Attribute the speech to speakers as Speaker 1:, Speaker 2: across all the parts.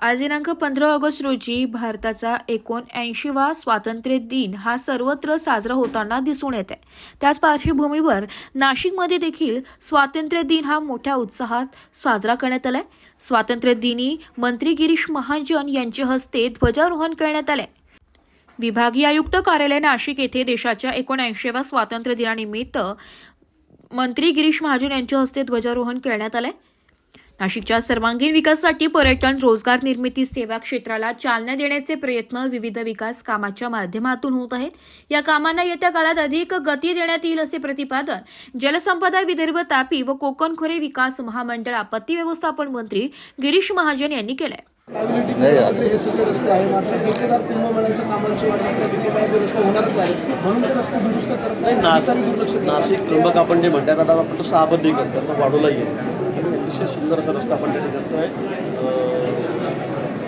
Speaker 1: आज दिनांक 15 ऑगस्ट रोजी भारताचा 79वा स्वातंत्र्य दिन हा सर्वत्र साजरा होताना दिसून येत आहे। त्याच पार्श्वभूमीवर नाशिकमध्ये देखील स्वातंत्र्य दिन हा मोठ्या उत्साहात साजरा करण्यात आलाय। स्वातंत्र्य दिनी मंत्री गिरीश महाजन यांच्या हस्ते ध्वजारोहण करण्यात आले। विभागीय आयुक्त कार्यालय नाशिक येथे देशाच्या 79व्या स्वातंत्र्य दिनानिमित्त मंत्री गिरीश महाजन यांच्या हस्ते ध्वजारोहण करण्यात आले। नाशिकच्या सर्वांगीण विकासासाठी पर्यटन, रोजगार निर्मिती, सेवा क्षेत्राला चालना देण्याचे प्रयत्न विविध विकास कामाच्या माध्यमातून होत आहेत। या कामांना येत्या काळात अधिक गती देण्यात येईल असे प्रतिपादन जलसंपदा विदर्भ तापी व कोकण खोरे विकास महामंडळ आपत्ती व्यवस्थापन मंत्री गिरीश महाजन यांनी केले।
Speaker 2: हे सगळे रस्ते आहे, मात्र ठेकेदार कुंभमेळ्याच्या कामांची वाट बघतात। ठेकेदाराचे रस्ते होणारच आहेत, म्हणून ते रस्ते दुरुस्त करत नाही।
Speaker 3: नाशिक त्र्यंबक आपण जे म्हणतात आता आपण तो सहाबद्दी करतो, तो वाढवला येईल। अतिशय सुंदर असा रस्ता आपण त्या ठिकाणी करतोय।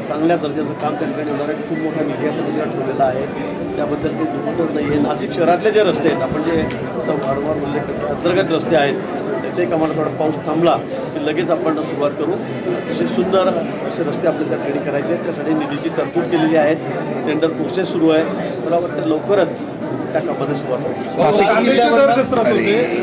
Speaker 3: चांगल्या दर्जाचं काम त्या ठिकाणी होणार आहे। खूप मोठा निधी आपण त्याच्यावर ठेवलेला आहे, त्याबद्दल ते दुमतच नाही आहे। नाशिक शहरातले जे रस्ते आहेत, आपण जे वारंवार उल्लेख करतो अंतर्गत रस्ते आहेत, त्याच्याही कामाला थोडा पाऊस थांबला की लगेच आपण सुरुवात करू। अतिशय सुंदर असे रस्ते आपल्या त्या ठिकाणी करायचे आहेत, त्यासाठी निधीची तरतूद केलेली आहे। टेंडर प्रोसेस सुरू आहे, मला वाटतं लवकरच त्या कामाला सुरुवात होईल।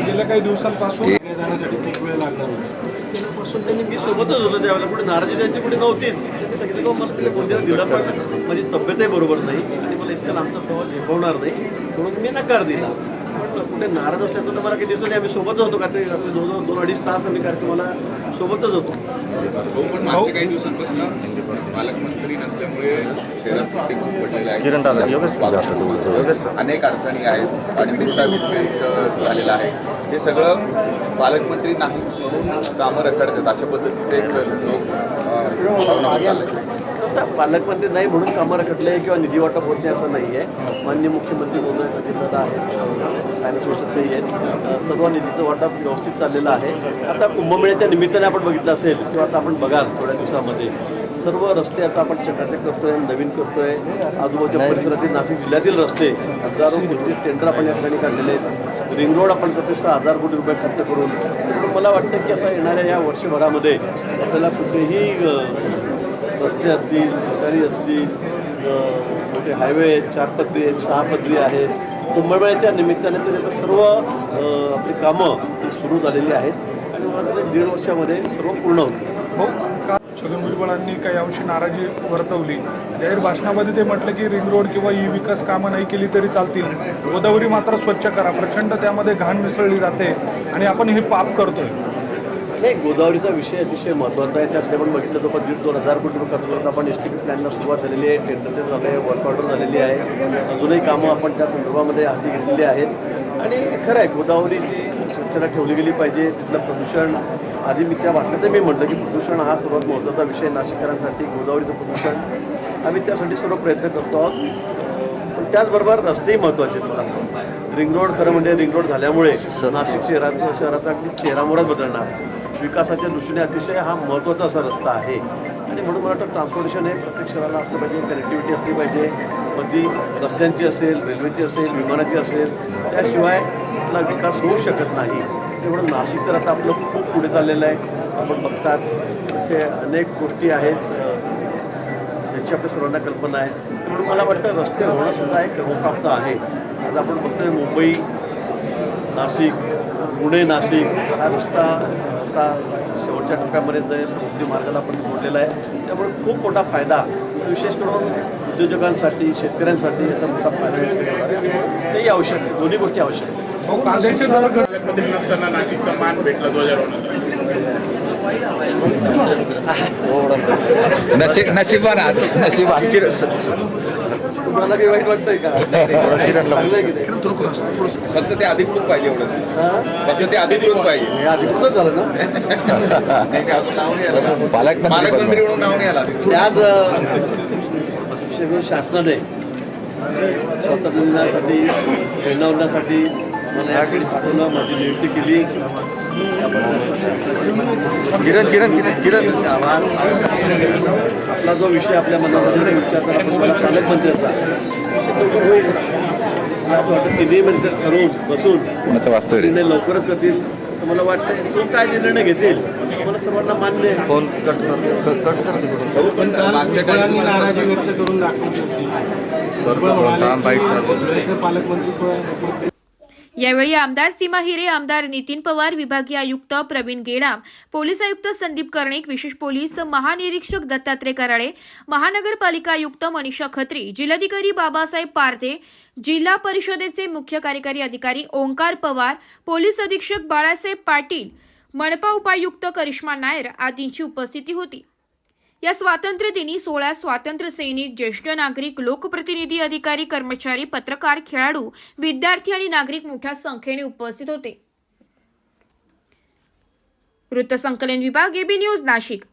Speaker 2: गेल्या काही दिवसांपासून जाण्यासाठी खूप वेळ लागणार होता।
Speaker 3: त्यापासून त्यांनी मी सोबतच होतो त्यावेळेला, पुढे नाराजी त्यांची पुढे नव्हतीच। त्यांनी सांगितलं की मला तिला कोणत्या दिलं, पण माझी तब्येतही बरोबर नाही आणि मला इतकं लांबचा प्रवास झेपवणार नाही, म्हणून मी नकार दिला। म्हटलं कुठे नाराज असल्याचं तर मला काही दिवसांनी आम्ही सोबतच होतो का ते जवळजवळ 2-2.5 तास आम्ही कार्यक्रमाला सोबतच होतो।
Speaker 4: पण मागच्या काही दिवसांपासून पालकमंत्री नसल्यामुळे शहरात खूप पडलेलं आहे। अनेक अडचणी आहेत आणि विस्कळीत झालेलं आहे। हे सगळं पालकमंत्री नाही म्हणून कामं रखडतात, अशा पद्धतीचे लोक चालले।
Speaker 3: पालकमंत्री नाही म्हणून कामं रखडले किंवा निधी वाटप होत नाही असं नाही आहे। माननीय मुख्यमंत्री महोदय अजितदादा आहेत, फायनान्स मिनिस्टरही आहेत, सर्व निधीचं वाटप व्यवस्थित चाललेलं आहे। आता कुंभमेळ्याच्या निमित्ताने आपण बघितलं असेल किंवा आता आपण बघाल थोड्या दिवसामध्ये सर्व रस्ते आता आपण चकाचक करतोय, नवीन करतोय। आजूबाजूच्या परिसरातील नाशिक जिल्ह्यातील रस्ते हजारो कोटी टेंडर आपण या ठिकाणी काढलेले आहेत। रिंग रोड आपण करतोय 6,000 कोटी रुपये खर्च करून। पण मला वाटतं की आता येणाऱ्या या वर्षभरामध्ये आपल्याला कुठेही रस्ते असतील, सरकारी असतील, मोठे हायवे आहेत, 4 पदरी आहेत, 6 पदरी आहेत, कुंभमेळ्याच्या निमित्ताने तर आता सर्व आपली कामं ती सुरू झालेली आहेत आणि मला 1.5 वर्षामध्ये सर्व पूर्ण होतील।
Speaker 2: हो, छगन भुजबळांनी काही अंशी नाराजी वर्तवली। जाहीर भाषणामध्ये ते म्हटलं की रिंग रोड किंवा ई विकास कामं नाही केली तरी चालतील, गोदावरी मात्र स्वच्छ करा। प्रचंड त्यामध्ये घाण मिसळली जाते आणि आपण हे पाप करतोय।
Speaker 3: नाही, गोदावरीचा विषय अतिशय महत्त्वाचा आहे। त्यात आपण बघितलं तर 1,500-2,000 कोटी रुपये खर्च करत आपण एस टी पी प्लॅनला सुरुवात झालेली आहे, टेंडरचे झालं आहे, वर्क ऑर्डर झालेली आहे, अजूनही कामं आपण त्या संदर्भामध्ये हाती घेतलेली आहेत। आणि खरं आहे गोदावरीची स्वच्छता ठेवली गेली पाहिजे। तिथलं प्रदूषण आधी मी त्या भाषणात मी म्हटलं की प्रदूषण हा सर्वात महत्त्वाचा विषय नाशिककरांसाठी। गोदावरीचं प्रदूषण आम्ही त्यासाठी सर्व प्रयत्न करतो आहोत, पण त्याचबरोबर रस्तेही महत्त्वाचे आहेत। मला असं रिंग रोड खरं म्हणजे रिंग रोड झाल्यामुळे नाशिक शहराचा अगदी चेहरामोहराच बदलणार। विकासाच्या दृष्टीने अतिशय हा महत्त्वाचा असा रस्ता आहे आणि म्हणून मला वाटतं ट्रान्सपोर्टेशन हे प्रत्येक शहराला असलं पाहिजे, कनेक्टिव्हिटी असली पाहिजे। मग ती रस्त्यांची असेल, रेल्वेची असेल, विमानाची असेल, त्याशिवाय इथला विकास होऊ शकत नाही। त्यामुळे नाशिक तर आता आपलं खूप पुढे चाललेलं आहे। आपण बघतात इथे अनेक गोष्टी आहेत याची आपल्या सर्वांना कल्पना आहे। त्यामुळे मला वाटतं रस्ते होणंसुद्धा एक क्रमप्राप्त आहे। आज आपण बघतोय मुंबई नाशिक, पुणे नाशिक हा रस्ता आता शेवटच्या टप्प्यामध्ये जाईल, समुद्री मार्गाला आपण जोडलेला आहे। त्यामुळे खूप मोठा फायदा विशेष करून उद्योजकांसाठी, शेतकऱ्यांसाठी याचा मोठा फायदा तेही आवश्यक आहे। दोन्ही गोष्टी आवश्यक आहेत।
Speaker 5: पालकमंत्री नसताना नाशिकचा मान भेटला ध्वजारोहणाचा।
Speaker 4: नशीब आणखी
Speaker 3: तुम्हाला काही वाईट वाटतंय का?
Speaker 4: फक्त ते अधिकृत पाहिजे एवढंच, फक्त ते अधिकृत पाहिजे।
Speaker 3: हे अधिकृतच झालं ना,
Speaker 4: नाव नाही आलं, पालकमंत्री म्हणून नाव नाही आला।
Speaker 3: त्याच शासनाने स्वातंत्र्य दिनासाठी प्रेरणा होण्यासाठी मला या ठिकाणी पाठवलं, माझी नियुक्ती केली। आपला जो विषय आपल्या मनामध्ये विचारता आपण मला पालकमंत्र्याचा होईल असं वाटतं। तिन्ही म्हणजे ठरवून बसून लवकरच करतील। असं मला वाटतंय. तो काय निर्णय घेतील मला सर्वांना मान्य आहे.
Speaker 6: फोन कट करते
Speaker 4: मागच्या काही दिवसांपासून
Speaker 7: नाराजी व्यक्त करून दाखवली होती. पालकमंत्री
Speaker 1: यावेळी आमदार सीमा हिरे, आमदार नितीन पवार, विभागीय आयुक्त प्रवीण गेडाम, पोलीस आयुक्त संदीप कर्णिक, विशेष पोलीस महानिरीक्षक दत्तात्रय कराळे, महानगरपालिका आयुक्त मनीषा खत्री, जिल्हाधिकारी बाबासाहेब पारधे, जिल्हा परिषदेचे मुख्य कार्यकारी अधिकारी ओंकार पवार, पोलीस अधीक्षक बाळासाहेब पाटील, मनपा उपायुक्त करिश्मा नायर आदींची उपस्थिती होती. या स्वातंत्र्य दिनी 16 स्वातंत्र्य सैनिक, ज्येष्ठ नागरिक, लोकप्रतिनिधी, अधिकारी, कर्मचारी, पत्रकार, खेळाडू, विद्यार्थी आणि नागरिक मोठ्या संख्येने उपस्थित होते. वृत्तसंकलन विभाग, एबी न्यूज, नाशिक.